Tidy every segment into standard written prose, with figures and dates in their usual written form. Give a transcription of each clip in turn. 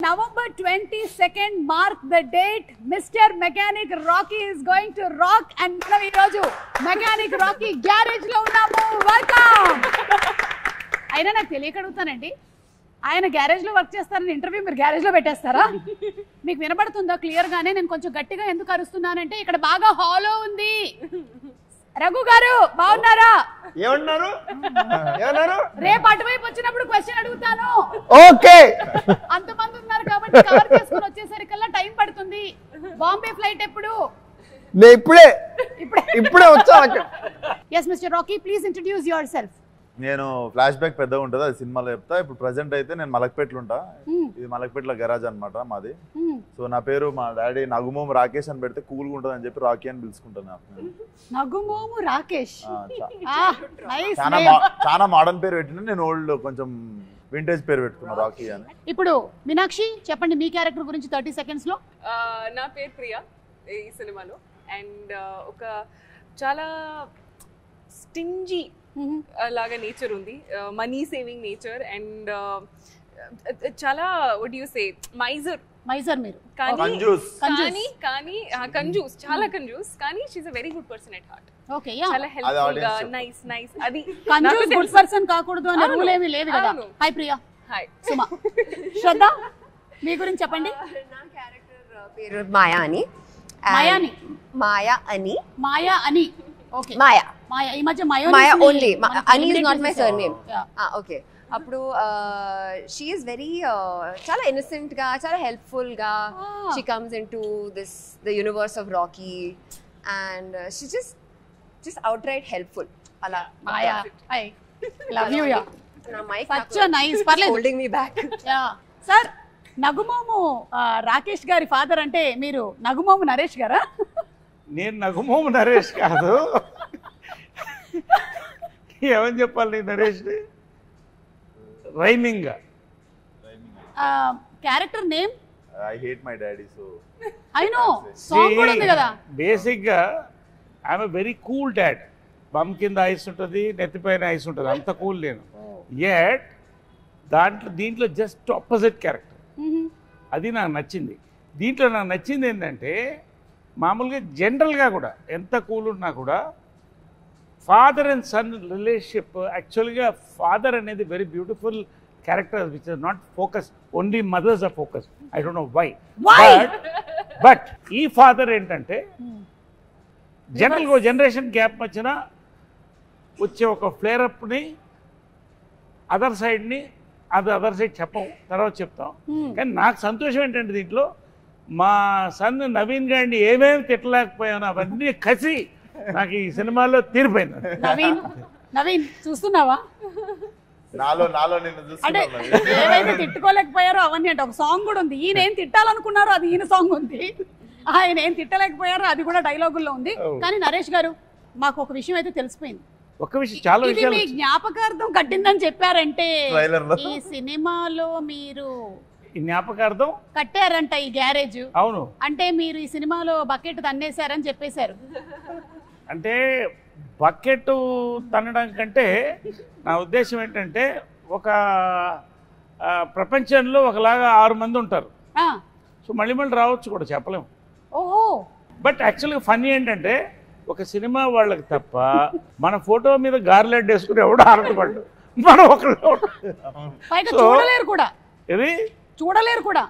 November 22nd, mark the date. Mr. Mechanic Rocky is going to rock. And we roju Mechanic Rocky garage lo unnamu. Welcome. Aina నాకు తెలియక అడుగుతానండి, ఆయన garage లో work చేస్తారని interview మీరు garage లో పెట్టేస్తారా? మీకు వినబడుతుందా క్లియర్ గానే? నేను కొంచెం గట్టిగా ఎందుకు అరుస్తున్నానంటే ఇక్కడ బాగా హాలో ఉంది. రఘు గారు బాగున్నారా? ఏమన్నారు? రేపు అటువైపు వచ్చినప్పుడు క్వశ్చన్ అడుగుతాను. ఓకే. అంతమంది ఉన్నారు కాబట్టి కవర్ చేసుకుని వచ్చేసరికల్లా టైం పడుతుంది. బాంబే ఫ్లైట్ ఎప్పుడు? నేను ఇప్పుడే వచ్చా. Yes mister Rocky, please introduce your self. నేను ఫ్లాష్ బ్యాక్ పెద్దగా ఉంటుంది, అది సినిమాలో చెప్తా. ఇప్పుడు ప్రజెంట్ అయితే నేను మలక్పేటలో ఉంటా. ఇది మలక్పేటలో గరాజ్ అనమాట మాది. సో నా పేరు మా డాడీ నగుమోము రాకేష్ అని పెడితే కూల్గా ఉంటుంది అని చెప్పి రాకీ అని పిలుచుకుంటాను. నగుమోము రాకేష్ చాలా మోడర్న్ పేరు పెట్టిన, నేను ఓల్డ్ కొంచెం వింటేజ్ పేరు పెట్టుకున్నా రాకీ అని. ఇప్పుడు మీనాక్షి చెప్పండి మీ క్యారెక్టర్ గురించి 30 seconds లో. నా పేరు ప్రియా ఈ సినిమాలో. అండ్ ఒక చాలా స్టింజీ లాగా నేచర్ ఉంది, మనీ సేవింగ్ నేచర్. అండ్ చాలా వాట్ యు సే మైజర్ మీరు, కానీ కంజూస్, చాలా కంజూస్. కానీ she is a very good person at heart. Okay, yeah, చాలా హెల్ప్ఫుల్ గా, నైస్. అది కంజూస్ గుడ్ పర్సన్ కాకూడదు అనే రూల్ ఏమీ లేదు కదా. హాయ్ ప్రియా. హాయ్ సుమా. శ్రద్ధ మీ గురించి చెప్పండి. నా క్యారెక్టర్ పేరు మాయా అని. మాయా అని. ఓకే, మాయా. ఈ మధ్య మాయా ఓన్లీ, అని is not my surname. Okay, అప్పుడు షీ ఈస్ వెరీ చాలా ఇన్నోసెంట్ గా, చాలా హెల్ప్ఫుల్ గా she comes into the universe of Rocky. And she just out right helpful. అలా Maya. I love you. Yeah, such a nice, holding me back. Yeah. Sir, నగుమోము Rakesh గారి father అంటే మీరు నగుమోము నరేష్ గారా? నేను నగుమోము నరేష్ కాదు. ఏమని చెప్పాలి Naresh? Rhyming character name I hate my daddy. So I know song కూడా ఉంది కదా. బేసిక్ గా I'm very cool dad. Bum కింద ఐస్ ఉంటుంది, నెత్తిపైన ఐస్ ఉంటుంది, అంత కూల్ నేను. యట్ దీంట్లో జస్ట్ ఆపోజిట్ క్యారెక్టర్. అది నాకు నచ్చింది. దీంట్లో నాకు నచ్చింది ఏంటంటే మామూలుగా జనరల్గా కూడా ఎంత కూల్ ఉన్నా కూడా ఫాదర్ అండ్ సన్ రిలేషన్షిప్, యాక్చువల్గా ఫాదర్ అనేది very beautiful character which is not focus, only mothers are focus. I don't know why. But ఈ ఫాదర్ ఏంటంటే జనరల్గా జనరేషన్ గ్యాప్ వచ్చిన వచ్చే ఒక ఫ్లేరప్ని అదర్ సైడ్ చెప్పం, తర్వాత చెప్తాం. కానీ నాకు సంతోషం ఏంటంటే దీంట్లో మా సన్ నవీన్ గారిని ఏమేమి తిట్టలేకపోయాను అవన్నీ కసి నాకు ఈ సినిమాలో తీరిపోయింది. నవీన్ చూస్తున్నావా? నాలో అంటే ఏవైతే తిట్టుకోలేకపోయారో అవన్నీ అంటే ఒక సాంగ్ కూడా ఉంది. ఈయన ఏం తిట్టాలనుకున్నారో అది ఈయన సాంగ్ ఉంది, ఆయన ఏం తిట్టలేకపోయారో అది కూడా డైలాగుల్లో ఉంది. కానీ నరేష్ గారు, మాకు ఒక విషయం అయితే తెలిసిపోయింది. ఒక విషయం, చాలా విషయాలు మీ జ్ఞాపకార్థం కట్టిందని చెప్పారంటే ఈ సినిమాలో మీరు జ్ఞాపకార్థం కట్టారంట ఈ గ్యారేజ్. అవును, అంటే మీరు ఈ సినిమాలో బకెట్ తన్నేశారని చెప్పేశారు. అంటే బకెట్ తన్నడం కంటే నా ఉద్దేశం ఏంటంటే ఒక ప్రపంచంలో ఒకలాగా 6 మంది ఉంటారు. సో మళ్ళీ రావచ్చు కూడా చెప్పలేము. ఓహో. బట్ యాక్చువల్గా ఫన్నీ ఏంటంటే ఒక సినిమా వాళ్ళకి తప్ప మన ఫోటో మీద గార్లెట్ వేసుకుని ఎవడో ఆరటపడ్డు, మనం ఒకళ్ళు చూడలేరు కూడా. ఇది చూడలేరు కూడా.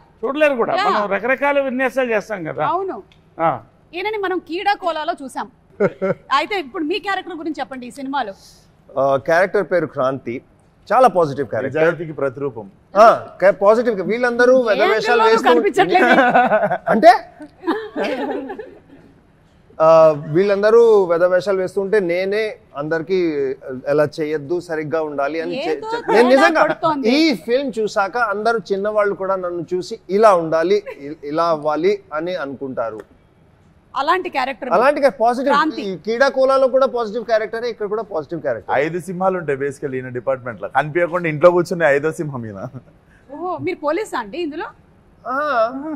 మనం రకరకాల విన్యాసాలు చేస్తాం కదా. అవును, ఈయనని మనం కీడా కోలాలో చూసాం. అయితే ఇప్పుడు మీ క్యారెక్టర్ గురించి చెప్పండి ఈ సినిమాలో. క్యారెక్టర్ పేరు క్రాంతి. చాలా పాజిటివ్ క్యారెక్టర్, నిజాయితీకి ప్రతిరూపం. పాజిటివ్. వీళ్ళందరూ వెధవేషాలు వేస్తూ అంటే వీళ్ళందరూ వెధవేషాలు వేస్తుంటే నేనే అందరికి ఎలా చేయొద్దు, సరిగ్గా ఉండాలి అని నేను నిజంగా ఈ ఫిల్మ్ చూసాక అందరూ చిన్నవాళ్ళు కూడా నన్ను చూసి ఇలా ఉండాలి, ఇలా అవ్వాలి అని అనుకుంటారు. అలాంటి క్యారెక్టర్, అలాంటి పాజిటివ్. కీడా కోలాలో కూడా పాజిటివ్ క్యారెక్టర్, ఇక్కడ కూడా పాజిటివ్ క్యారెక్టర్. 5 సింహాలు ఉంటాయి బేసికల్లీ ఈయన డిపార్ట్మెంట్ లో. కనిపించకుండా ఇంట్లో కూర్చుని 5వ సింహం ఈయన. ఓహో, మీరు పోలీసా అండి ఇందులో?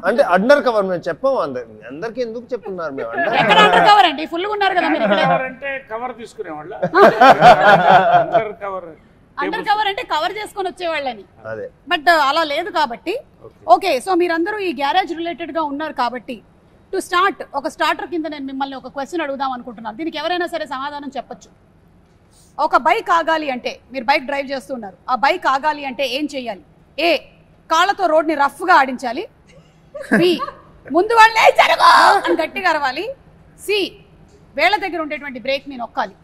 అంటే అండర్ కవర్. మేము చెప్పాము అందరికి. ఎందుకు చెప్తున్నారు? మేము అండర్ కవర్ అండి, ఫుల్ గా ఉన్నారు కదా మీరు. అంటే కవర్ తీసుకునేవాళ్ళ. అండర్ కవర్ అంటే కవర్ చేసుకొని వచ్చేవాళ్ళని, అదే బట్ అలా లేదు కాబట్టి. ఓకే, సో మీరందరూ ఈ గ్యారేజ్ రిలేటెడ్ గా ఉన్నారు కాబట్టి టు స్టార్ట్ ఒక స్టార్టర్ కింద నేను మిమ్మల్ని ఒక క్వశ్చన్ అడుగుదాం అనుకుంటున్నాను. దీనికి ఎవరైనా సరే సమాధానం చెప్పొచ్చు. ఒక బైక్ ఆగాలి అంటే, మీరు బైక్ డ్రైవ్ చేస్తున్నారు, ఆ బైక్ ఆగాలి అంటే ఏం చెయ్యాలి? ఏ, కాళ్ళతో రోడ్ని రఫ్ గా ఆడించాలి. బి, ముందు వాళ్ళే జరగో అని గట్టిగా అరవాలి. సి, వేళ్ళ దగ్గర ఉండేటువంటి బ్రేక్ ని నొక్కాలి.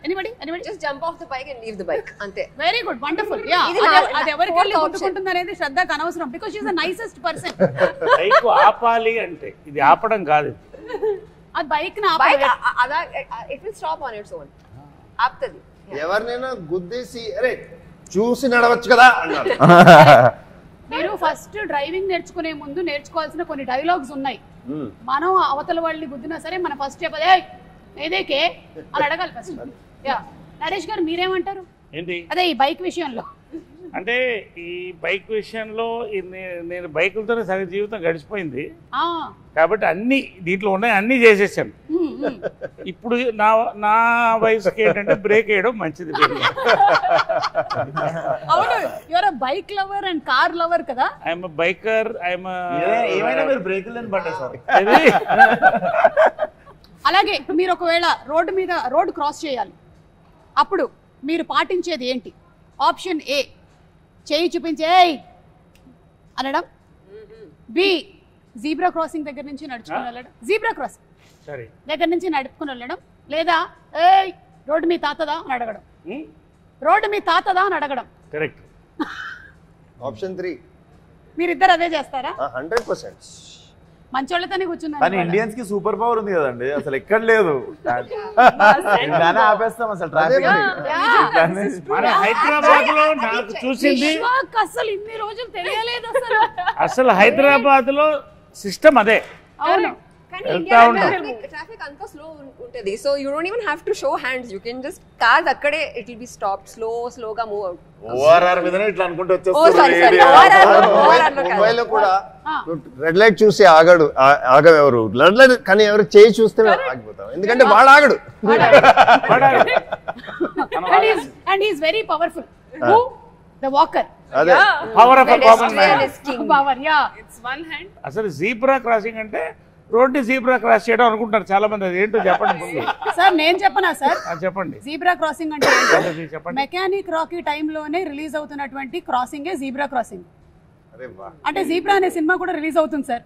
Anybody just jump off the bike and leave the bike అంతే. Very good, wonderful. యా, అది ఎవరికి వెళ్ళి కొట్టుకుంటుంది అనేది శ్రద్ధకు అనవసరం, because she is the nicest person. Bike ఆపాలి అంటే ఇది ఆపడం కాదు, అది బైక్ ని బైక్ అదా it will stop on its own. ఆపుతది. ఎవరినైనా గుద్దేసి అరే చూసి నడవచ్చు కదా అన్నారు. మీరు ఫస్ట్ డ్రైవింగ్ నేర్చుకునే ముందు నేర్చుకోవాల్సిన కొన్ని డైలాగ్స్ ఉన్నాయి. మనం అవతల వాళ్ళని గుద్దినా సరే మన ఫస్ట్ చెప్పదే ఏదేకే అని అడగాలి ఫస్ట్. యా, నరేష్ గారు మీరేమంటారు? ఏంటి అదే ఈ బైక్ విషయంలో. అంటే ఈ బైక్ విషయంలో నేను బైకులతోనే సగం జీవితం గడిచిపోయింది కాబట్టి అన్ని దీంట్లో ఉన్నాయి, అన్ని చేసేసాను. ఇప్పుడు నా వయసుకి ఏంటంటే బ్రేక్ వేయడం మంచిది. అవును, your bike lover and car lover కదా. ఐఎమ్ బైకర్, ఐఎమ్ ఏమైనా మీరు బ్రేకులు పడ్డా సార్. అలాగే మీరు ఒకవేళ రోడ్డు క్రాస్ చేయాలి, అప్పుడు మీరు పాటించేది ఏంటి? ఆప్షన్ ఏ, చేయి చూపించే అనడం. బి, జీబ్రా క్రాసింగ్ దగ్గర నుంచి నడుచుకుని వెళ్ళడం, జీబ్రా క్రాసింగ్ దగ్గర నుంచి నడుపుకుని వెళ్ళడం. లేదా ఏయ్ రోడ్డు మీ తాతదా అని అడగడం. రోడ్డు మీ తాతదా అని అడగడం. కరెక్ట్. ఆప్షన్ 3 మీరిద్దరు అదే చేస్తారా? 100%. మంచోళ్ళతోనే కూర్చున్నారు. కానీ ఇండియన్స్ కి సూపర్ పవర్ ఉంది కదండి, అసలు ఎక్కడ లేదు. ఆపేస్తాం అసలు ట్రాఫిక్. మన హైదరాబాద్ లో నాకు చూసింది అసలు ఇన్ని రోజులు తెలియలేదు అసలు హైదరాబాద్ లో సిస్టమ్ అదే. అవును, కానీ ట్రాఫిక్ అంతా స్లో ఉంటది. So you don't even have to show hands, you can just cars అక్కడే ఇట్ విల్ బి స్టాప్డ్, స్లోగా మూవ్ అవుట్. ఓఆర్ఆర్ మీదనే ఇట్లా అనుకుంటూ ముంబైలో కూడా రెడ్ లైట్ చూసి ఆగవెవరు, రెడ్ లైట్ కానీ ఎవరు చేయి చూస్తే ఆగిపోతాం, ఎందుకంటే వాడు ఆగడు. And he is very powerful. The walker. అదే power of common man. Power, yeah. It's one hand. అసలు జీబ్రా క్రాసింగ్ అంటే రోడ్డు జీబ్రా క్రాస్ చేయడం అనుకుంటారు చాలా మంది. అది ఏంటో చెప్పండి సార్. నేను చెప్పనా సార్? చెప్పండి. జీబ్రా క్రాసింగ్ అంటే చెప్పండి. మెకానిక్ రాకీ టైంలోనే రిలీజ్ అవుతున్నటువంటి క్రాసింగే జీబ్రా క్రాసింగ్. అంటే జీబ్రా అనే సినిమా కూడా రిలీజ్ అవుతుంది సార్.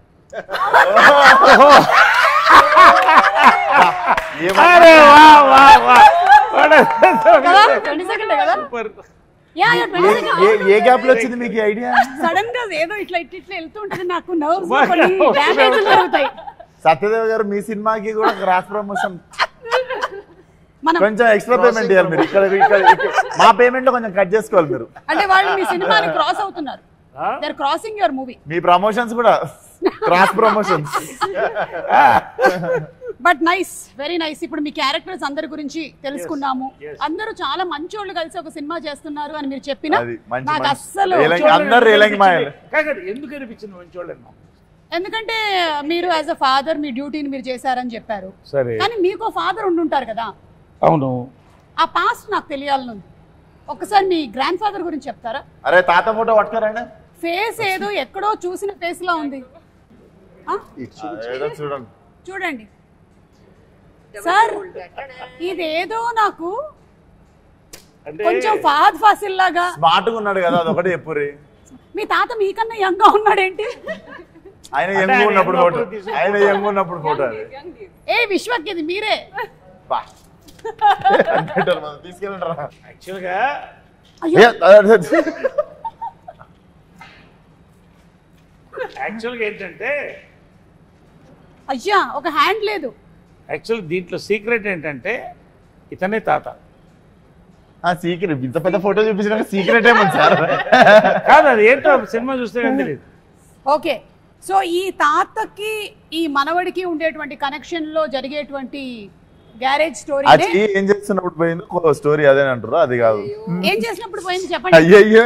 ఏ గ్యాప్ లో వచ్చింది మీకు ఐడియా? సడన్ గా ఏదో ఇట్లా వెళ్తూ ఉంటుంది, నాకు నర్వ్స్ డ్యామేజ్ జరుగుతాయి. సత్యదేవ్ గారు మీ సినిమాకి కూడా క్రాస్ ప్రమోషన్ కొంచెం ఎక్స్ట్రా పేమెంట్ చేయాలి మీరు. ఇక్కడ మా పేమెంట్ లో కొంచెం కట్ చేసుకోవాలి మీరు. అంటే వాళ్ళు మీ సినిమాని క్రాస్ అవుతున్నారు. They are crossing your movie. మీ ప్రమోషన్స్ కూడా cross promotions. But nice, very nice. ఇప్పుడు మీ క్యారెక్టర్స్ అందరి గురించి తెలుసుకున్నాము. అందరూ చాలా మంచోళ్ళు కలిసి ఒక సినిమా చేస్తున్నారు అని మీరు చెప్పినా నాకు అస్సలు ఎందుకు అనిపించింది మంచోళ్ళని? ఎందుకంటే మీరు యాజ్ అ ఫాదర్ మీ డ్యూటీని మీరు చేశారని చెప్పారు. కానీ మీకు ఫాదర్ ఉండుంటారు కదా. అవును. ఆ పాస్ట్ నాకు తెలియాలని ఉంది. ఒకసారి మీ గ్రాండ్ ఫాదర్ గురించి చెప్తారా? అరే తాత ఫోటో పట్టుకోరండి. ఫేస్ ఏదో ఎక్కడో చూసిన ఫేస్ లా ఉంది. చూడండి సార్, ఇదేదో నాకు కొంచెం ఫహద్ ఫాసిల్ లాగా. స్మార్ట్ గా ఉన్నాడు కదా, అదొకటి చెప్పురి. మీ తాత మీకన్నా యంగ్ గా ఉన్నాడేంటి? ఆయన యంగ్ ఉన్నప్పుడు ఫోటో, ఆయన యంగ్ ఉన్నప్పుడు ఫోటో. ఏ విశ్వక్, ఇది మీరే. తీసుకెళ్ళండి. యాక్చువల్గా ఏంటంటే అయ్యా ఒక హ్యాండ్ లేదు. యాక్చువల్ దీంట్లో సీక్రెట్ ఏంటంటే ఇతనే తాత. సీక్రెట్ ఇంత పెద్ద ఫోటో చూపించిన సీక్రెట్ ఏమన్నా సార్? కాదు, అది ఏంటో సినిమా చూస్తే కానీ తెలియదు. ఓకే, సో ఈ తాతకి ఈ మనవడికి ఉండేటువంటి కనెక్షన్ లో జరిగేటువంటి గ్యారేజ్ స్టోరీ ఏం చేస్తున్నప్పుడు పోయింది స్టోరీ అదే అంటారు. అది కాదు, ఏం చేసినప్పుడు పోయింది చెప్పండి. అయ్యో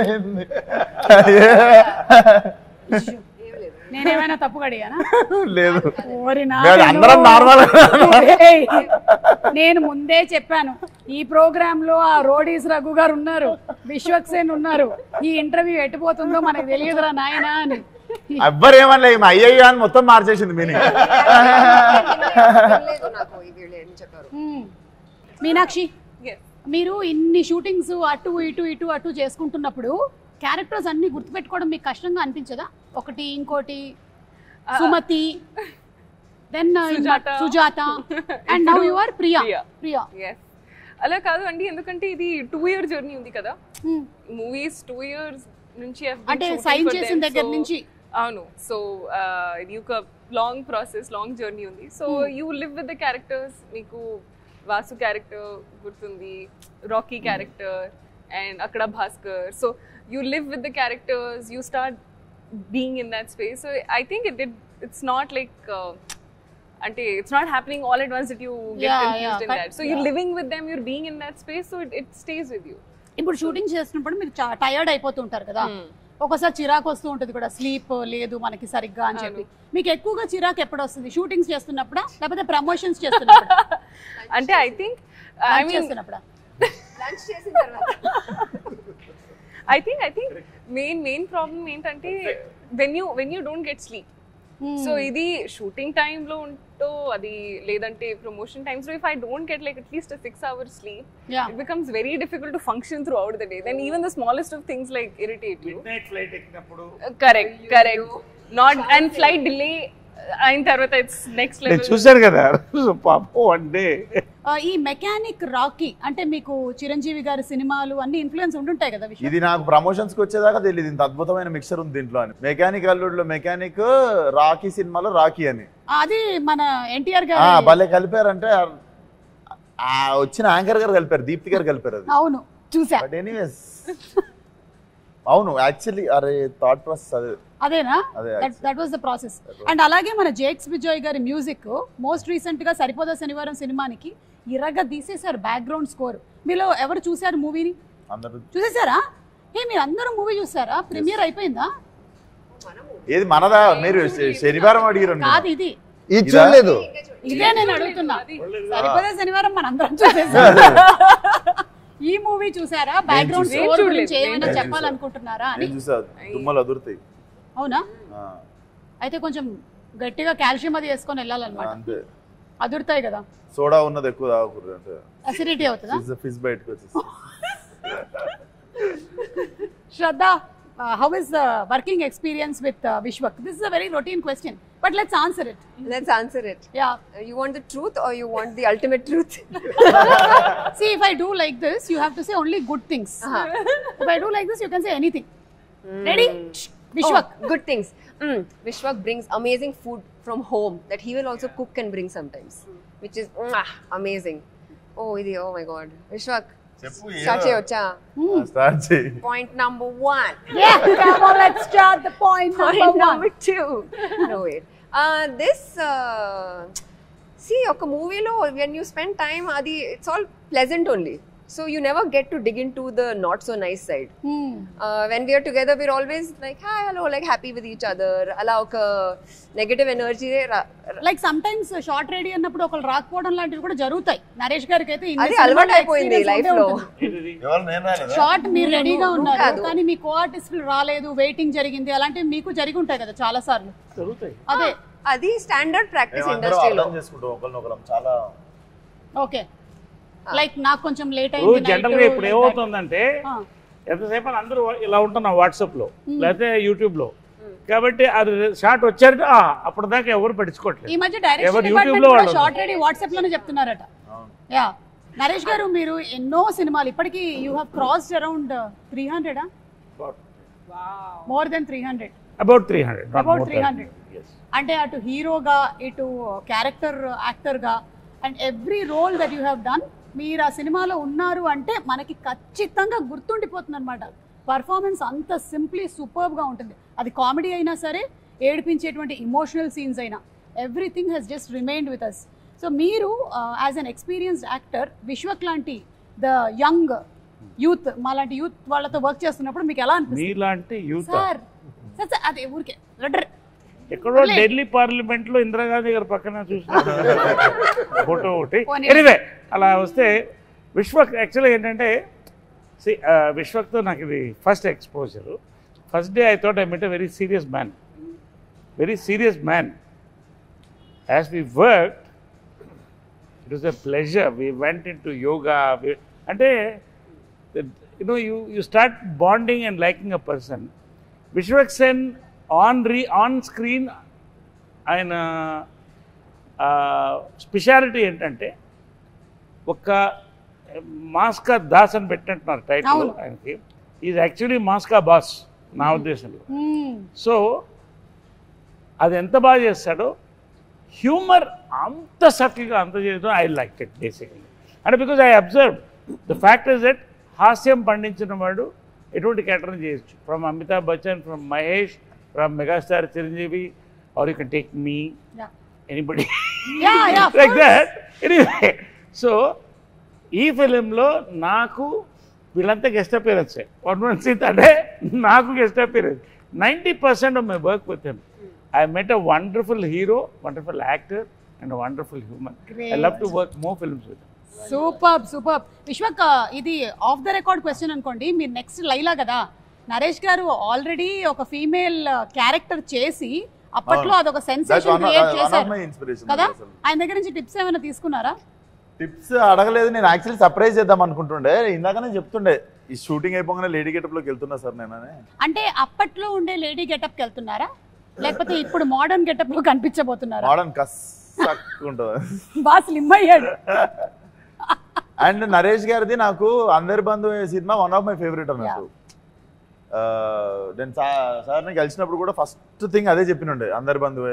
నేనేమైనా తప్పుగా అడిగానా? లేదు ఓరి అందరం నార్మల్. నేను ముందే చెప్పాను ఈ ప్రోగ్రామ్ లో ఆ రోడీస్ రఘు గారు ఉన్నారు, విశ్వక్సేన్ ఉన్నారు, ఈ ఇంటర్వ్యూ ఎట్టిపోతుందో మనకు తెలియదురా నాయనా అని. ఎవ్వరు ఏమన్నా అయ్యయ్యో అని మొత్తం మార్చేసింది మీనింగ్. మీనాక్షి, మీరు ఇన్ని షూటింగ్స్ అటు ఇటు ఇటు అటు చేసుకుంటున్నప్పుడు క్యారెక్టర్స్ అన్ని గుర్తుపెట్టుకోవడం మీకు కష్టంగా అనిపించదా? ఒకటి ఇంకోటి Sumathi, then Sujatha, and now you are Priya. అలా కాదు అండి, ఎందుకంటే ఇది 2 year జర్నీ ఉంది కదా. మూవీస్ 2 years నుంచి అంటే సైన్ చేసిన దగ్గర నుంచి. అవును. సో ఇది ఒక లాంగ్ ప్రాసెస్, లాంగ్ జర్నీ ఉంది. So you live with the characters. మీకు వాసు క్యారెక్టర్ గుర్తుంది, రాకీ క్యారెక్టర్, అండ్ అక్కడ Bhaskar. So you live with the characters, you start being in that space. So I think it's not like it's not happening all at once that you get confused in that. So you're living with them, you're being in that space, so it stays with you. ఇప్పుడు shooting చేస్తున్నప్పుడు మీరు tired అయిపోతుంటారు కదా, ఒకసారి చిరాకు వస్తూ ఉంటుంది కూడా, sleep లేదు మనకి సరిగ్గా అని చెప్పి. మీకు ఎక్కువగా చిరాకు ఎప్పుడు వస్తుంది? షూటింగ్స్ చేస్తున్నప్పుడా లేకపోతే ప్రమోషన్స్ చేస్తున్నప్పుడా? అంటే ఐ థింక్ చేస్తున్నప్పుడా? లంచ్ చేసిన తర్వాత. I think main problem ఏంటంటే when you don't get sleep. So ఇది షూటింగ్ టైమ్ లో ఉంటో అది లేదంటే ప్రమోషన్ టైమ్స్ లో if I don't get like at least a 6 hours sleep, it becomes very difficult to function throughout the day. Then even the smallest of things like irritate you. Midnight flight ఎక్కినప్పుడు. Correct. Not and flight delay అయిన తర్వాత it's next level. చూశారు కదా పాపం one day. ఈ mechanic Rocky అంటే మీకు చిరంజీవి గారి సినిమాలు అన్ని ఇన్ఫ్లుయెన్స్ ఉంటుంటాయి కదా. ఇది నాకు ప్రమోషన్స్ కి వచ్చేదాకా తెలియదు ఇంత అద్భుతమైన మిక్సర్ ఉంది దీంట్లో అని. మెకానిక్ అల్లుడులో మెకానిక్, రాకీ సినిమాలో రాకీ అని. అది మన ఎన్టీఆర్ గారు భలే కలిపారంటే వచ్చిన యాంకర్ గారు కలిపారు, దీప్తి గారు కలిపారు. అది అవును చూసా. బట్ ఎనీవేస్ అవును యాక్చువల్లీ అరే థాట్ ప్రాసెస్ అదేనా? That was the process. And అలాగే మన జేక్స్ విజయ్ గారి మ్యూజిక్ మోస్ట్ రీసెంట్ గా సరిపోదా శనివారం సినిమానికి ఇరగ తీసేశారు బ్యాక్గ్రౌండ్ స్కోర్. మీలో ఎవరు చూసారు మూవీని? చూసేసారా? మీరు అందరూ మూవీ చూసారా? ప్రీమియర్ అయిపోయిందా? ఏది మనదా? మీరు శనివారం అడిగారు కాదు, ఇది చూడలేదు. ఇదే నేను అడుగుతున్నా. సరిపోదా శనివారం మన అందరం చూసేసారు. ఈ మూవీ చూసారా? బ్యాక్గ్రౌండ్ స్కోర్ గురించి ఏమైనా చెప్పాలనుకుంటున్నారా అని? అవునా? అయితే కొంచెం గట్టిగా కాల్షియం అది వేసుకొని వెళ్ళాలన్నమాట. అదురుతాయి కదా. సోడా ఉన్నది ఎక్కువ తాగకూడదు, అసిడిటీ అవుతుందా? ఫిష్ బయటకు వచ్చేసి. Shraddha, how is the working experience with Vishwak? This is a very routine question, but let's answer it. Let's answer it. Yeah. You want the truth or you want the ultimate truth? See, if I do like this, you have to say only good things. If I do like this, you can say anything. Ready? Vishwak. Oh, good things. Vishwak brings amazing food from home that he will also cook and bring sometimes, which is amazing. Oh my God. Vishwak. Start cheyocha. Start chey. Point number 1. Yeah, come on, let's start the point number 2. No wait. This see, oka movie lo when you spend time adi it's all pleasant only. So you never get to dig into the not so nice side. When we are together, we're always like, hi, hello, like happy with each other. Ala oka negative energy. Like sometimes short ready అన్నప్పుడు ఒకళ్ళు రాకపోవడం లాంటివి కూడా జరుగుతాయి. నరేష్ గారికి అయితే అది అలవాటు అయిపోయింది లైఫ్ లో. షార్ట్ మీరు రెడీగా ఉన్నారు కానీ మీ కో ఆర్టిస్టులు రాలేదు, వెయిటింగ్ జరిగింది, అలాంటివి మీకు జరిగి ఉంటాయి కదా చాలా సార్లు. అదే అది స్టాండర్డ్ ప్రాక్టీస్ ఇండస్ట్రీలో. చాలా ఓకే. లైక్ నాకు కొంచెం లేట్ అయింది. జనరల్ గా ఇప్పుడు ఏమవుతుందంటే ఎంతసేపు అందరూ ఇలా ఉంటున్నాం వాట్సాప్ లో లేకపోతే యూట్యూబ్ లో, కాబట్టి అది షార్ట్ వచ్చారంటే అప్పుడు దాకా ఎవరు పట్టించుకోవట్లేదు. ఈ మధ్య డైరెక్షన్ డిపార్ట్మెంట్ కూడా షార్ట్ రెడీ వాట్సాప్ లోనే చెప్తున్నారట. యా నరేష్ గారు, మీరు ఎన్నో సినిమాలు ఇప్పటికి you have crossed around 300 more than 300. About 300. అంటే అటు హీరోగా ఇటు క్యారెక్టర్ యాక్టర్ గా and every role that you have done, మీరు ఆ సినిమాలో ఉన్నారు అంటే మనకి ఖచ్చితంగా గుర్తుండిపోతుంది అనమాట. పర్ఫార్మెన్స్ అంత సింప్లీ సూపర్బ్గా ఉంటుంది. అది కామెడీ అయినా సరే, ఏడిపించేటువంటి ఇమోషనల్ సీన్స్ అయినా, everything has just remained with us. So మీరు as an experienced actor Vishwak లాంటి ద యంగ్ యూత్, మాలాంటి యూత్ వాళ్ళతో వర్క్ చేస్తున్నప్పుడు మీకు ఎలా అనిపిస్తుంది? మీలాంటి యూత్ సార్ అదే ఊరికే ఎక్కడో ఢిల్లీ పార్లమెంట్ లో ఇందిరాగాంధీ గారి పక్కన చూసిన ఫోటో ఒకటి. ఎనీవే అలా వస్తే విశ్వక్ యాక్చువల్గా ఏంటంటే విశ్వక్తో నాకు ఇది first exposure. First day I thought I met a very serious man. As we work it was a pleasure. We went into yoga. అంటే you start bonding and liking a person. Vishwak Sen on screen ఆయన speciality ఏంటంటే ఒక మాస్కా దాస్ అని పెట్టినట్టున్నారు title ఆయనకి. Is actually మాస్కా boss నా ఉద్దేశంలో. So అది ఎంత బాగా చేస్తాడో, హ్యూమర్ అంత సటిల్గా అంత చేయడం ఐ లైక్ ఇట్ బేసికలీ. అంటే because I observe the fact is that హాస్యం పండించిన వాడు ఎటువంటి క్యారెక్టర్ని చేయొచ్చు. From Amitabh Bachchan, from Mahesh, from megastar Chiranjeevi, or you can take me anybody like that. Anyway so ఈ ఫిలింలో నాకు వీళ్ళంతా గెస్ట్ అపియరెన్స్. అంటే నాకు guest appearance 90% of my work with him. I met a wonderful hero, wonderful actor, and a wonderful human. Great. I love to work more films with him. Super. Vishwak, ఇది of the record question అనుకోండి. మీరు next Laila కదా, నరేష్ గారు already ఒక female character చేసి అప్పట్లో అదొక sensation create చేశారు కదా. ఆయన దగ్గర నుంచి టిప్స్ ఏమైనా తీసుకున్నారా? టిప్స్ అడగలేదు. నేను యాక్చువల్లీ సర్ప్రైజ్ చేద్దాం అనుకుంటుండే. ఇందాకనే చెప్తుండే ఈ షూటింగ్ అయిపోగానే లేడీ గెటప్ లోకి వెళ్తున్నా సార్ నేను. అంటే అప్పట్లో ఉండే లేడీ గెటప్ కి వెళ్తున్నారా, లేకపోతే ఇప్పుడు మోడర్న్ గెటప్ లో కనిపించబోతున్నారా? మోడర్న్ కస్సక్కుంటుంది, బాగా స్లిమ్ అయ్యాడు. అండ్ నరేష్ గారిది నాకు అందరి బంధువు cinema one of my favourite అన్నట్టు. నేను సార్ని కలిసినప్పుడు కూడా ఫస్ట్ థింగ్ అదే చెప్పినుండే, అందరి బంధువు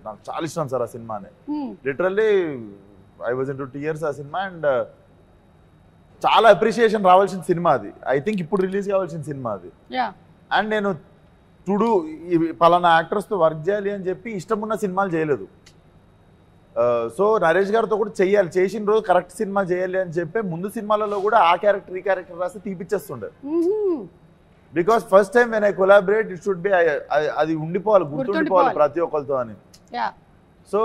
నాకు చాలా ఇష్టం సార్ ఆ సినిమా అని. Literally I was in 2 years ఆ సినిమా. అండ్ చాలా అప్రిషియేషన్ రావాల్సిన సినిమా అది. ఐ థింక్ ఇప్పుడు రిలీజ్ కావాల్సిన సినిమా అది. అండ్ నేను టుడు పలానా యాక్టర్స్తో వర్క్ చేయాలి అని చెప్పి ఇష్టమున్న సినిమాలు చేయలేదు. సో నరేష్ గారితో కూడా చెయ్యాలి, చేసిన రోజు కరెక్ట్ సినిమా చేయాలి అని చెప్పి ముందు సినిమాలలో కూడా ఆ క్యారెక్టర్ ఈ క్యారెక్టర్ రాసి తీపిచ్చేస్తుండే. Because first time when I collaborate it should be, అది ఉండిపోవాలి, గుర్తుండిపోవాలి ప్రతి ఒక్కరితో అని. So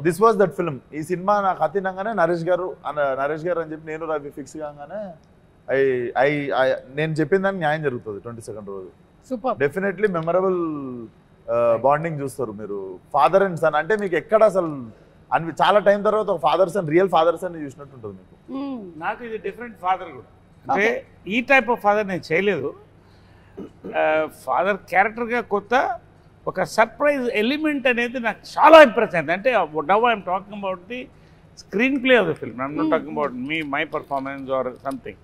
this was that film. ఈ సినిమా నాకు అతినంగానే నరేష్ గారు అని చెప్పి నేను రవి ఫిక్స్ కాగానే నేను చెప్పిన దానికి న్యాయం జరుగుతుంది 22nd రోజు. డెఫినెట్లీ మెమరబుల్ బాండింగ్ చూస్తారు మీరు. ఫాదర్ అండ్ సన్ అంటే మీకు ఎక్కడ అసలు చాలా టైం తర్వాత ఒక father son, real father son చూసినట్టు ఉంటుంది మీకు. నాకు ఇది డిఫరెంట్ ఫాదర్ కూడా. అంటే ఈ టైప్ ఆఫ్ ఫాదర్ నేను చేయలేదు. ఫాదర్ క్యారెక్టర్గా కొత్త ఒక సర్ప్రైజ్ ఎలిమెంట్ అనేది నాకు చాలా ఇంప్రెస్ అయింది. అంటే now I'm talking about the screen play of the film, I'm not talking about my performance or something.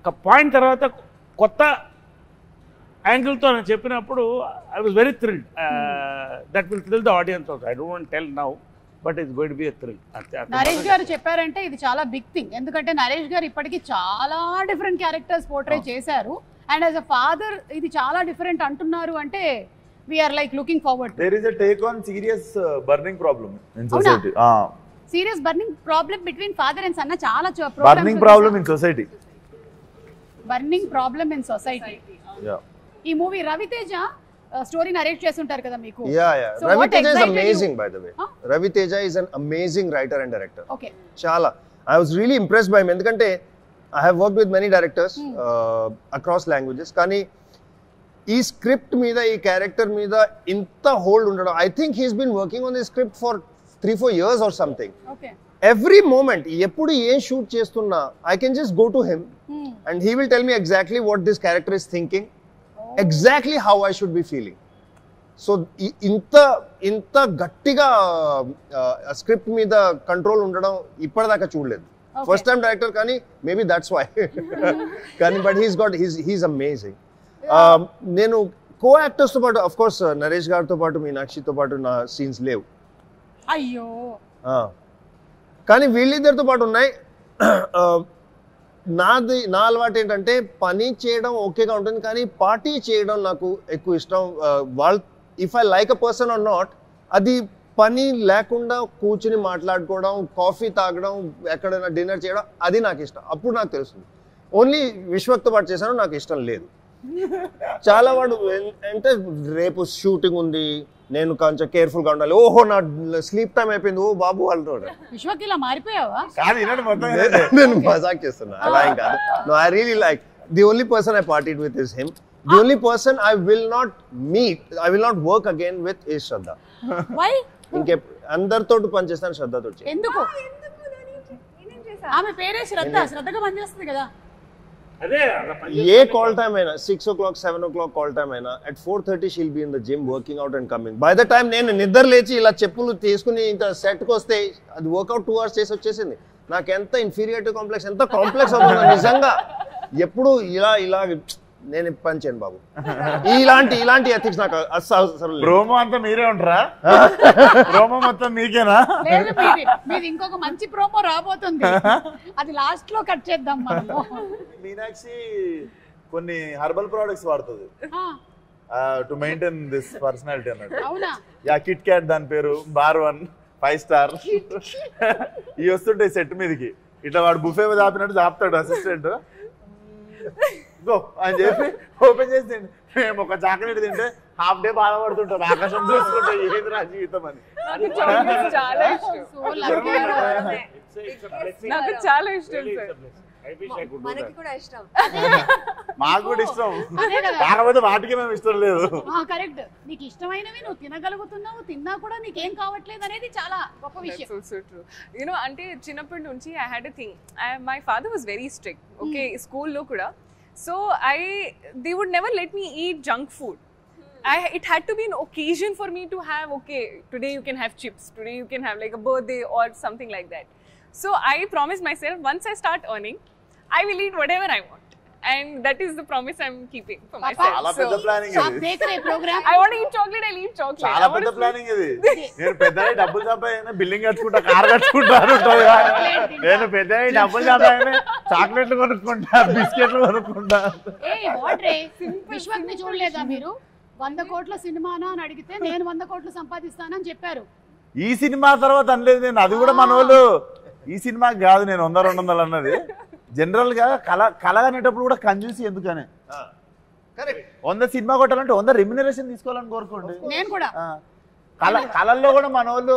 ఒక పాయింట్ తర్వాత కొత్త యాంగిల్తో నేను చెప్పినప్పుడు I was very thrilled. That will thrill the audience also. I don't want tell now, but it's going to be a thrill. Naresh గారు చెప్పారంటే ఇది చాలా big thing. ఎందుకంటే నరేష్ గారు ఇప్పటికీ చాలా డిఫరెంట్ క్యారెక్టర్స్ పోర్ట్రే చేశారు. అండ్ యాజ్ అ ఫాదర్ ఇది చాలా డిఫరెంట్ అంటున్నారు అంటే we are like looking forward to. There is a take on serious burning problem in society. Serious burning problem between father and son na chaala burning problem in society. Burning problem in society. Yeah. Ee movie Ravi Teja story narrate chesuntaru kada meeku. Yeah. So Ravi Teja is amazing by the way. Ravi Teja is an amazing writer and director. Okay. Chaala I was really impressed by him endukante I have worked with many directors across languages. Kani ఈ script మీద, ఈ character మీద ఇంత hold ఉండడం, I think he's been working on the script for 3-4 years or something. Every moment ఎప్పుడు ఏం shoot చేస్తున్నా I can just go to him and he will tell me exactly what this character is thinking, exactly how I should be feeling. So ఇంత గట్టిగా script మీద control ఉండడం ఇప్పటిదాకా చూడలేదు. First time director కానీ మేబీ దట్స్ వై. కానీ but he's amazing. నేను కో యాక్టర్స్తో పాటు అఫ్ కోర్స్ నరేష్ గారితో పాటు మీనాక్షితో పాటు నా సీన్స్ లేవు. అయ్యో. కానీ వీళ్ళిద్దరితో పాటు ఉన్నాయి. నా అలవాటు ఏంటంటే పని చేయడం ఓకేగా ఉంటుంది, కానీ పార్టీ చేయడం నాకు ఎక్కువ ఇష్టం. If I like a person are not, అది పని లేకుండా కూర్చుని మాట్లాడుకోవడం, కాఫీ తాగడం, ఎక్కడైనా డిన్నర్ చేయడం, అది నాకు ఇష్టం. అప్పుడు నాకు తెలుస్తుంది. ఓన్లీ విశ్వక్తో పాటు చేశాను, నాకు ఇష్టం లేదు. చాలా వాడు అంటే రేపు షూటింగ్ ఉంది, నేను కొంచెం కేర్ఫుల్ గా ఉండాలి. ఓహో నా స్లీప్ టైం అయిపోయింది, ఓ బాబు అంటాడు. విశ్వకి ఇలా మారిపోయావా? నేను మజాక్ చేస్తున్నా, అలా ఏం కాదు. No, I really like the only person I partied with is him. The only person I will not work again with is Shraddha. Why? ఇంకే అందరితో పనిచేస్తాను, శ్రద్ధతో. ఎందుకు? ఆమె పేరే శ్రద్ధ, శ్రద్ధగా పనిచేస్తుంది కదా. ఏ కాల్ టైమ్ అయినా 6 o'clock 7 o'clock కాల్ టైమ్ అయినా at 4:30 she'll be in the gym working out and coming. By the time నేను నిద్ర లేచి ఇలా చెప్పులు తీసుకుని ఇంత సెట్ కి వస్తే అది వర్కౌట్ 2 hours చేసి వచ్చేసింది. నాకు ఎంత ఇన్ఫీరియారిటీ కాంప్లెక్స్, ఎంత కాంప్లెక్స్ అవుతుంది నిజంగా. ఎప్పుడు ఇలా నేను పని చేయను బాబు. ఇలాంటి ఎథిక్స్ నాకు అసలు. ప్రోమో అంతా మీరే ఉంటారా? ప్రోమో మొత్తం మీకేనా? మీది ఇంకొక మంచి ప్రోమో రాబోతుంది, అది లాస్ట్ లో కట్ చేద్దాం మనము. మీనాక్షి కొన్ని హెర్బల్ ప్రొడక్ట్స్ వాడుతుంది టు మెయింటైన్ దిస్ పర్సనాలిటీ అన్నట్టు. అవునా? యా, కిట్ క్యాట్ దాని పేరు, బార్ 1 5 star. ఇవి వస్తుంటాయి సెట్ మీదకి, ఇట్లా వాడు బుఫే మీద ఆపినట్టు ఆపుతాడు అసిస్టెంట్. గో అని చెప్పి ఓపెన్ చేసి మేము ఒక చాక్లెట్ తింటే హాఫ్ డే బాధపడుతుంటాం, ఆకాశం చూసుకుంటే ఏది రా జీవితం అని. నాకు చాలా ఇష్టం సార్. మనకి కూడా ఇష్టం, మాకు కూడా ఇష్టం, కాకపోతే వాటికి మేము ఇష్టం లేదు. కరెక్ట్. నీకు ఇష్టమైనవి నువ్వు తినగలుగుతున్నావు, తిన్నా కూడా నీకేం కావట్లేదు అనేది చాలా గొప్ప విషయం. యూనో అంటే చిన్నప్పటి నుంచి I had a thing, my father was very strict. Okay, స్కూల్లో కూడా. So they would never let me eat junk food. It had to be an occasion for me to have, okay, today you can have chips, today you can have like a birthday or something like that. So I promised myself, once I start earning, I will eat whatever I want. And that is the promise I'm keeping for myself. చాలా పెద్ద planning ఇది. I want to eat chocolate, I'll eat chocolate. చాలా పెద్ద planning ఇది. నేను పెద్దగా డబ్బులు సంపాదించిన బిల్డింగ్ కట్టుకుంటా, కార్ కట్టుకుంటా ఉంటుంది. నేను పెద్దగా డబ్బులు సంపాదించిన చాక్లెట్లు కొనుక్కుంటా, బిస్కెట్లు కొనుక్కుంటా. విశ్వక్ని చూడలేదా మీరు? 100 కోట్ల సినిమానా అని అడిగితే నేను 100 కోట్లు సంపాదిస్తానని చెప్పారు. ఈ సినిమా తర్వాత అనలేదు నేను, అది కూడా మన వాళ్ళు ఈ సినిమాకి కాదు నేను 100-200 అన్నది. జనరల్ గా కళ అనేటప్పుడు కూడా కంజూసి ఎందుకనే. 100 సినిమా కొట్టాలంటే 100 రెమ్యునరేషన్ తీసుకోవాలని కోరుకోండి. నేను కూడా కళల్లో కూడా మన వాళ్ళు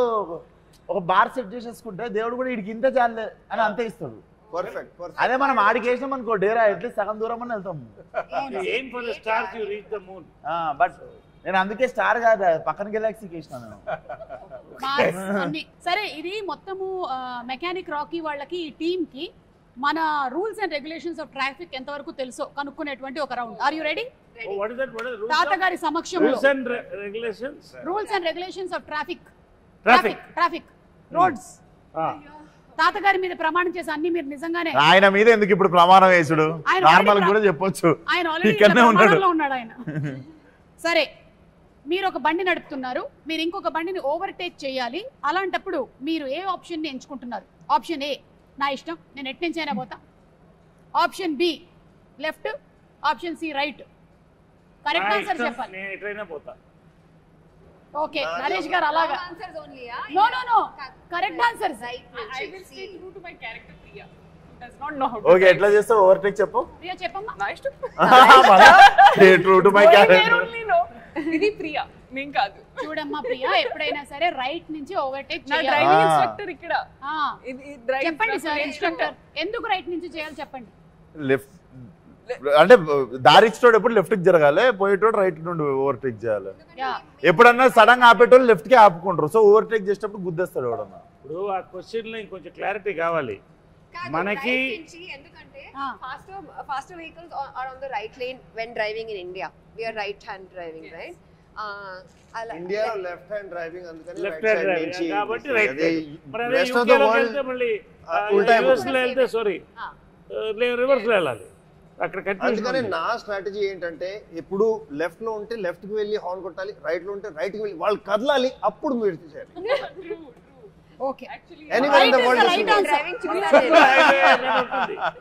ఒక బార్ సెట్ చేసేసుకుంటే దేవుడు కూడా వీడికి ఇంత చాలే అని అంతే ఇస్తాడు. అదే మనం ఆడికి వేసినాం అనుకో డేరా అట్లీస్ట్ సగం దూరం అని వెళ్తాము. బట్ నేను అందుకే స్టార్ కాదు, పక్కన గెలాక్సీకి వేసినా నేను. సరే, ఇది మొత్తము మెకానిక్ రాకీ వాళ్ళకి, ఈ టీమ్ కి మన rules and regulations of traffic ఎంతవరకు తెలుసో కనుక్కునేటువంటి ఒక రౌండ్. Are you ready? తాతగారి సమక్షంలో rules and regulations of traffic roads. తాతగారి మీద ప్రమాణం చేసి అన్ని మీరు నిజంగానే. ఆయన మీద ఎందుకు ఇప్పుడు ప్రమాణం వేసుడు, నార్మల్ కూడా చెప్పొచ్చు. ఆయన ఆల్రెడీ ఉన్నాడు ఆయన. సరే, మీరు ఒక బండి నడుపుతున్నారు, మీరు ఇంకొక బండిని ఓవర్టేక్ చేయాలి. అలాంటప్పుడు మీరు ఏ ఆప్షన్ ని ఎంచుకుంటున్నారు? ఆప్షన్ ఏ, నా ఇష్టం, నేను ఎట్ నుంచి అయినా పోతా. Option B, left. Option C, right. Correct answer చెప్పాలి. ఓకే, నరేష్ గారు అలాగా. No correct answer. ఓకే, ఎట్లా చేస్తావు ఓవర్టేక్ చెప్పు. ప్రియా చెప్పమ్మా. నా ఇష్టం. True to my character. ఇది ప్రియా, నేను కాదు. చూడమ్మా ప్రియా, ఎప్పుడైనా సరే రైట్ నుంచి ఓవర్టేక్ చేయాలి. డ్రైవింగ్ ఇన్స్ట్రక్టర్ ఇక్కడ. చెప్పండి సార్, ఇన్స్ట్రక్టర్ ఎందుకు రైట్ నుంచి చేయాలి చెప్పండి. లెఫ్ట్ అంటే దారి ఇచ్చేటోడు ఎప్పుడు లెఫ్ట్ కి జరగాలి, పోయేటోడు రైట్ నుండి ఓవర్టేక్ చేయాలి. ఎప్పుడన్నా సడన్ గా ఆపేటోళ్ళు లెఫ్ట్ కి ఆపుకుంటారు, సో ఓవర్టేక్ చేసేటప్పుడు గుద్దేస్తాడు ఎవడన్నా. ఇప్పుడు ఆ క్వశ్చన్ లో ఇంకొంచెం క్లారిటీ కావాలి మనకి. ఎందుకంటే faster vehicles are on the right lane when driving in India. We are right hand driving, right? India left hand driving, అందుకని లెఫ్ట్ హ్యాండ్ డ్రైవింగ్ కాబట్టి రైట్. మరి రెస్ట్ ఆఫ్ ద వరల్డ్ మళ్ళీ reverse లో వెళ్తే sorry reverse లో వెళ్ళాలి. అక్కడ అందుకని నా స్ట్రాటజీ ఏంటంటే ఎప్పుడు లెఫ్ట్ లో ఉంటే లెఫ్ట్ కి వెళ్ళి హార్న్ కొట్టాలి, రైట్ లో ఉంటే రైట్ కి వెళ్ళి వాళ్ళు కదలాలి, అప్పుడు మీరు చేయాలి. ఓకే,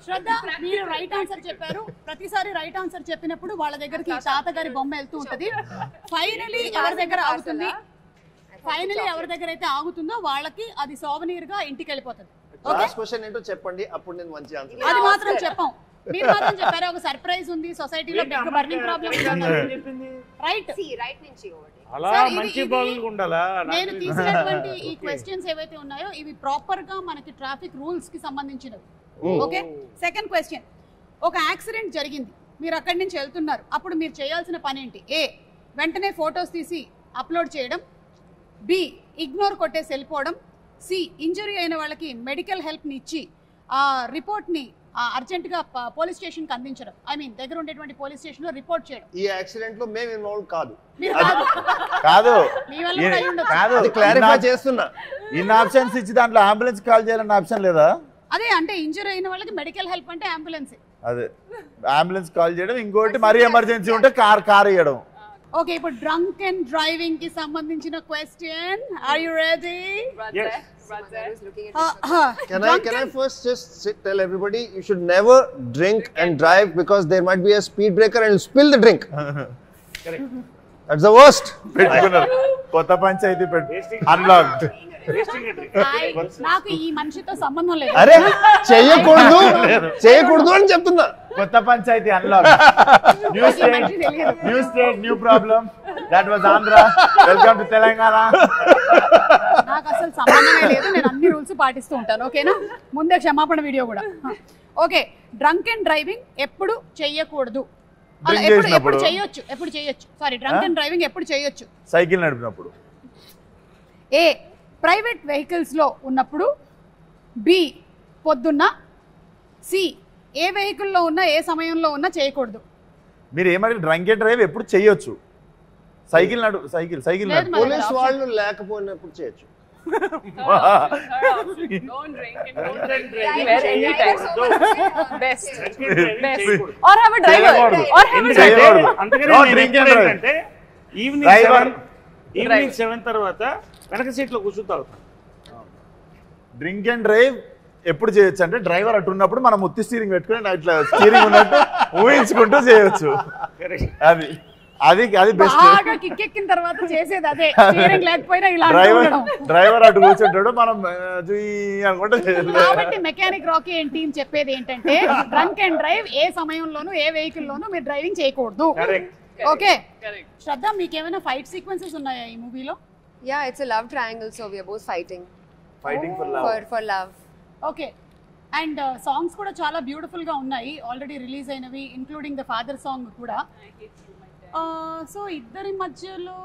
శ్రద్ధ మీరు రైట్ ఆన్సర్ చెప్పారు. ప్రతిసారి రైట్ ఆన్సర్ చెప్పినప్పుడు వాళ్ళ దగ్గరికి తాతగారి బొమ్మ వెళ్తూ ఉంటది. ఫైనలీ ఎవరి దగ్గర ఆగుతుంది, ఎవరి దగ్గర అయితే ఆగుతుందో వాళ్ళకి అది సోవనీర్ గా ఇంటికి వెళ్ళిపోతుంది. లాస్ట్ క్వశ్చన్ ఏంటో చెప్పండి, అప్పుడు నేను మంచి ఆన్సర్. అది మాత్రం చెప్పాం. మీరు మాత్రం చెప్పారు ఒక సర్ప్రైజ్ ఉంది సొసైటీలో big burning problem right right నుంచి అలా మంచి బాగుంగా ఉండాలా నేను తీసినటువంటి ఈ క్వశ్చన్స్ ఏవైతే ఉన్నాయో ఇవి ప్రాపర్ గా మనకి ట్రాఫిక్ రూల్స్ కి సంబంధించినవి ఓకే సెకండ్ క్వశ్చన్ ఒక యాక్సిడెంట్ జరిగింది మీరు అక్కడి నుంచి వెళ్తున్నారు అప్పుడు మీరు చేయాల్సిన పని ఏంటి ఏ వెంటనే ఫొటోస్ తీసి అప్లోడ్ చేయడం బి ఇగ్నోర్ కొట్టేసి వెళ్ళిపోవడం సి ఇంజరీ అయిన వాళ్ళకి మెడికల్ హెల్ప్ని ఇచ్చి ఆ రిపోర్ట్ని అర్జెంటుగా పోలీస్ స్టేషన్కి అందించడం ఐ మీన్ దగ్గర ఉండేటువంటి పోలీస్ స్టేషన్లో రిపోర్ట్ చేయడం ఈ యాక్సిడెంట్ లో మేము ఇన్వాల్వ్ కాదు మీరు కాదు మీ వల్ల కూడా అయి ఉండొచ్చు. కాదు అది క్లారిఫై చేస్తున్నా ఇన్ని ఆప్షన్స్ ఇచ్చి దాంట్లో అంబులెన్స్ కాల్ చేయాలన్న ఆప్షన్ లేదా అదే అంటే ఇంజరీ అయిన వాళ్ళకి మెడికల్ హెల్ప్ అంటే అంబులెన్స్ అదే అంబులెన్స్ కాల్ చేయడం ఇంకోటి మరీ ఎమర్జెన్సీ ఉంటే కార్ ఇవ్వడం ఓకే ఇప్పుడు డ్రంక్ అండ్ డ్రైవింగ్ కి సంబంధించిన question are you ready Can I first just tell everybody you should never drink and drive because there might be a speed breaker and spill the drink. Correct. That's the worst. పెట్టుకున్నారు కొత్త panchayat unlocked నాకు ఈ మనిషితో సంబంధం లేదు అరే చేయకూడదు అని చెప్తున్నా కొత్త panchayati unlock new state new problem that was Andhra welcome to Telangana నాకు అసలు సంబంధమే లేదు నేను అన్ని రూల్స్ పాటిస్తూ ఉంటాను ఓకేనా ముందే క్షమాపణ వీడియో కూడా ఓకే డ్రంక్ అండ్ డ్రైవింగ్ ఎప్పుడు చెయ్యకూడదు ఎప్పుడు చేయొచ్చు సారీ డ్రంక్ అండ్ డ్రైవింగ్ ఎప్పుడు చేయొచ్చు సైకిల్ నడిపినప్పుడు ఏ ప్రైవేట్ వెహికల్స్ లో ఉన్నప్పుడు బి పొద్దున్న సి ఏ వెహికల్లో ఉన్నా ఏ సమయంలో ఉన్నా చేయకూడదు మీరు ఏమడిగి డ్రంక్ అండ్ డ్రైవ్ ఎప్పుడు చేయొచ్చు సైకిల్ లేదు మరి. పోలీస్ వాళ్ళు లేకపోయినప్పుడు చేయొచ్చు Don't drink and don't drive anytime. Best. Or have a driver. Or have a driver. అంటే ఈవినింగ్ 7 తర్వాత వెనక సీట్లో కూర్చుంటారు డ్రింక్ అండ్ డ్రైవ్ ఎప్పుడు చేయొచ్చు అంటే డ్రైవర్ అటు ఉన్నప్పుడు మనం ముత్తి స్టీరింగ్ పెట్టుకుని ఇట్లా స్టీరింగ్ ఉన్నట్టు ఊహించుకుంటూ చేయొచ్చు అది బెస్ట్ బాగా కిక్కెక్కిన తర్వాత చేసేది అదే స్టీరింగ్ లేకపోయినా ఇలా డ్రైవర్ అటు కూర్చుంటాడు మనం అనుకుంటే కాబట్టి మెకానిక్ రాకీ అండ్ టీమ్ చెప్పేది ఏంటంటే డ్రంక్ అండ్ డ్రైవ్ ఏ సమయంలోనూ ఏ వెహికల్ లోనూ మీరు డ్రైవింగ్ చేయకూడదు ఓకే శ్రద్ధ మీకు ఏమైనా ఫైట్ సీక్వెన్సెస్ ఉన్నాయా ఈ మూవీలో Yeah, it's a love triangle, so we are both fighting for love. Okay and songs కూడా చాలా బ్యూటిఫుల్ గా ఉన్నాయి ఆల్రెడీ రిలీజ్ అయినవి ఇంక్లూడింగ్ ద ఫాదర్ సాంగ్ కూడా సో ఇద్దరి మధ్యలో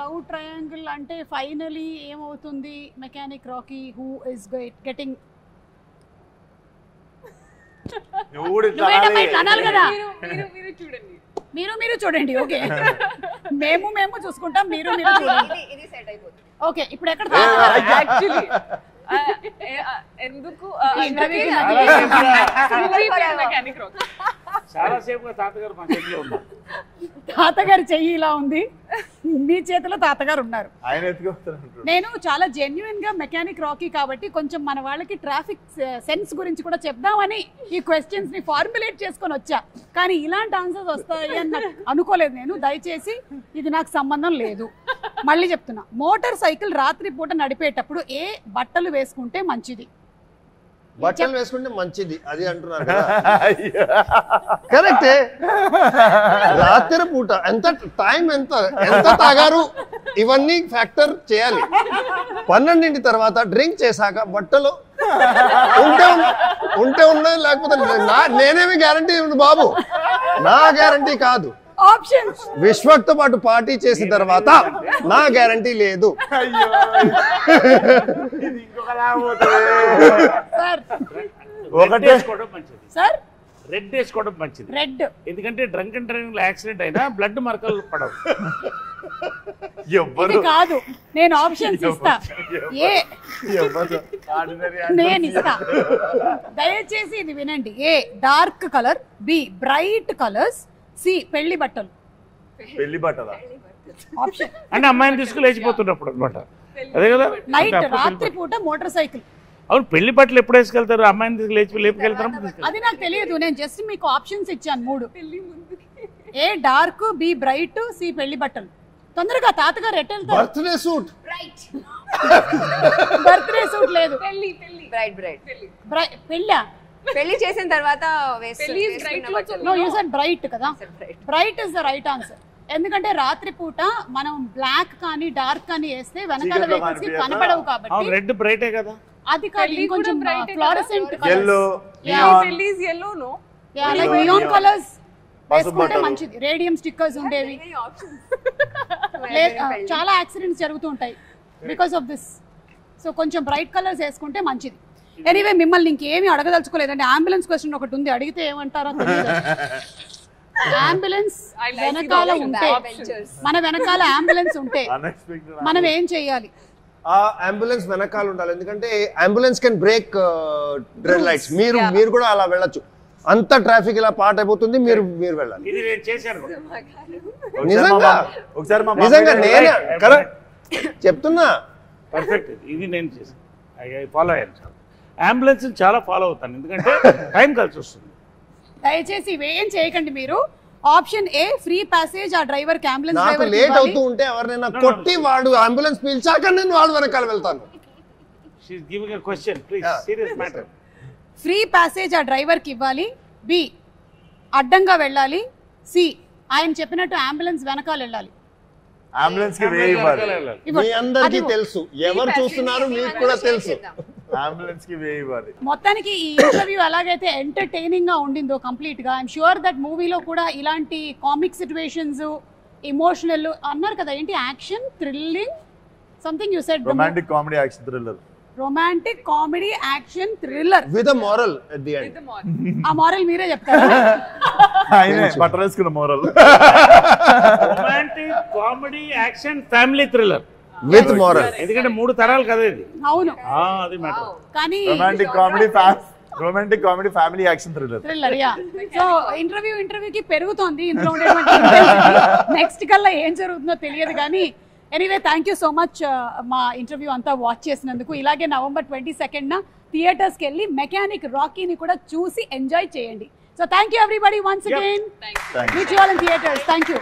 లవ్ ట్రయాంగిల్ అంటే ఫైనలీ ఏమవుతుంది mechanic Rocky who is getting అనాలి కదా మీరు చూడండి మీరు చూడండి ఓకే మేము చూసుకుంటాం మీరు చూడండి ఓకే ఇప్పుడు ఎక్కడ యాక్చువల్లీ ఎందుకు మెకానిక్ రాకీ చాలా సేపుగా తాతగారు మా చేతిలో ఉన్నారు తాతగారి చెయ్యి ఇలా ఉంది మీ చేతిలో తాతగారు ఉన్నారు నేను చాలా జెన్యున్ గా మెకానిక్ రాకీ కాబట్టి కొంచెం మన వాళ్ళకి ట్రాఫిక్ సెన్స్ గురించి కూడా చెప్దామని ఈ క్వశ్చన్స్ ని ఫార్ములేట్ చేసుకొని వచ్చా కానీ ఇలాంటి ఆన్సర్స్ వస్తాయి అని నాకు అనుకోలేదు నేను దయచేసి ఇది నాకు సంబంధం లేదు మళ్ళీ చెప్తున్నా మోటార్ సైకిల్ రాత్రి పూట నడిపేటప్పుడు ఏ బట్టలు వేసుకుంటే మంచిది బట్టలు వేసుకుంటే మంచిది అది అంటున్నారు కరెక్టే రాత్రి పూట ఎంత టైం ఎంత తాగారు ఇవన్నీ ఫ్యాక్టర్ చేయాలి 12 తర్వాత డ్రింక్ చేశాక బట్టలు ఉంటే ఉన్నది లేకపోతే నేనేమి గ్యారంటీ ఉంది బాబు నా గ్యారంటీ కాదు ఆప్షన్స్ విశ్వక్తో పాటు పార్టీ చేసిన తర్వాత నా గ్యారంటీ లేదు సార్ ఒకటి వేసుకోవడం మంచిది సార్ రెడ్ వేసుకోవడం మంచిది రెడ్ ఎందుకంటే డ్రంక్ అండ్ డ్రైవింగ్ లో యాక్సిడెంట్ అయినా బ్లడ్ మరకలు పడవు ఇది కాదు నేను ఆప్షన్స్ ఇస్తా ఏ నేను ఇస్తా దయచేసి ఇది వినండి A dark colour B bright colours C పెళ్లి బట్టలు ఆప్షన్ అంటే అమ్మాయిని తీసుకుని లేచిపోతున్నప్పుడు అనమాట అదే కదా నైట్ రాత్రి పూట మోటార్ సైకిల్ అవును పెళ్లి బట్టలు ఎప్పుడు వేసుకెళ్తారు అమ్మాయిని తీసుకు లేపుకెళ్తారు అది నాకు తెలియదు నేను జస్ట్ మీకు ఆప్షన్స్ ఇచ్చాను 3 ఏ డార్క్ బి బ్రైట్ సి పెళ్లి బట్టలు తొందరగా తాతగారు ఎట్ వెళ్తారు బర్త్డే సూట్ బర్త్డే సూట్ లేదు Bright. పెళ్ళా పెళ్లి చేసిన తర్వాత No, you said bright కదా. Bright is the right answer. ఎందుకంటే రాత్రి పూట మనం బ్లాక్ కానీ డార్క్ కానీ వేస్తే వెనకాల వెహికల్స్ కి కనపడవు కాబట్టి రెడ్ బ్రైటే కదా. అది కాదు ఇంకొంచెం fluorescent yellow పెళ్లిస్ yellow no like neon colours వేసుకుంటే మంచిది. రేడియం స్టిక్కర్స్ ఉండేవి. చాలా యాక్సిడెంట్స్ జరుగుతూ ఉంటాయి బికాస్ ఆఫ్ దిస్. సో కొంచెం బ్రైట్ కలర్స్ వేసుకుంటే మంచిది. ఎనీవే మిమ్మల్ని ఇంకేమీ అడగదలుచుకోలేదండి. అంబులెన్స్ క్వశ్చన్ ఒకటి ఉంది, అడిగితే ఏమంటారో తెలియదు. అంబులెన్స్ వెనకాల ఉంటే, మన వెనకాల అంబులెన్స్ ఉంటే మనం ఏం చెయ్యాలి? ఆ అంబులెన్స్ వెనకాల ఉండాలి. ఎందుకంటే ambulance can break red lights. మీరు కూడా అలా వెళ్ళొచ్చు. అంత ట్రాఫిక్ ఇలా పాట అయిపోతుంది, మీరు వెళ్ళాలి. ఇది నేను చేశాను నిజంగా నేనే కరెక్ట్ చెప్తున్నా. పర్ఫెక్ట్. ఇది నేను చేశాను, ఫాలో అయ్యాను. అంబులెన్స్ చాలా ఫాలో అవుతాను, ఎందుకంటే టైం కలిసి వస్తుంది. దయచేసి ఇవేం చేయకండి మీరు. ఆప్షన్ ఏ ఫ్రీ ప్యాసేజ్ ఆ డ్రైవర్ కి, అంబులెన్స్ నాకు డ్రైవర్ లేట్ అవుతూ ఉంటే ఎవరినైనా కొట్టి వాడు అంబులెన్స్ పిలిచాక నేను వాడు వెనకాల వెళ్తాను. She is giving a question, please, serious matter. Free passage ఆ డ్రైవర్ కి ఇవ్వాలి. బి అడ్డంగా వెళ్ళాలి. సి ఆయన చెప్పినట్టు అంబులెన్స్ వెనకాల వెళ్ళాలి. అంబులెన్స్ కి వే ఇవ్వాలి. మీ అందరికీ తెలుసు, ఎవరు చూస్తున్నారు మీకు కూడా తెలుసు. అంబులెన్స్ కి వే ఇవ్వాలి. మొత్తానికి ఈ ఇంటర్వ్యూ ఎలాగైతే ఎంటర్టైనింగ్ గా ఉండిందో కంప్లీట్ గా, ఐఎమ్ షూర్ దట్ మూవీలో కూడా ఇలాంటి కామిక్ సిచ్యువేషన్స్, ఎమోషనల్ అన్నారు కదా, ఏంటి action, thrilling, something you said, romantic comedy action thriller. Romantic comedy action thriller with moral at the end. ఆ మోరల్ మీరే చెప్తారా? ఆయనే బట్టరేసుకున్న moral. Romantic comedy action family thriller with moral. ఎందుకంటే 3 తరాలు కదా ఇది. అవును, అది మ్యాటర్. కానీ romantic comedy family action thriller. Yeah. So ఇంటర్వ్యూకి పెరుగుతోంది ఇంట్లో ఉండేటువంటి. నెక్స్ట్ కల్లా ఏం జరుగుతుందో తెలియదు కానీ anyway thank you so much మా ఇంటర్వ్యూ అంతా వాచ్ చేసినందుకు. ఇలాగే November 22nd థియేటర్స్కి వెళ్ళి మెకానిక్ రాకీని కూడా చూసి ఎంజాయ్ చేయండి. So thank you everybody once again. Meet you all in theatres. Thank you.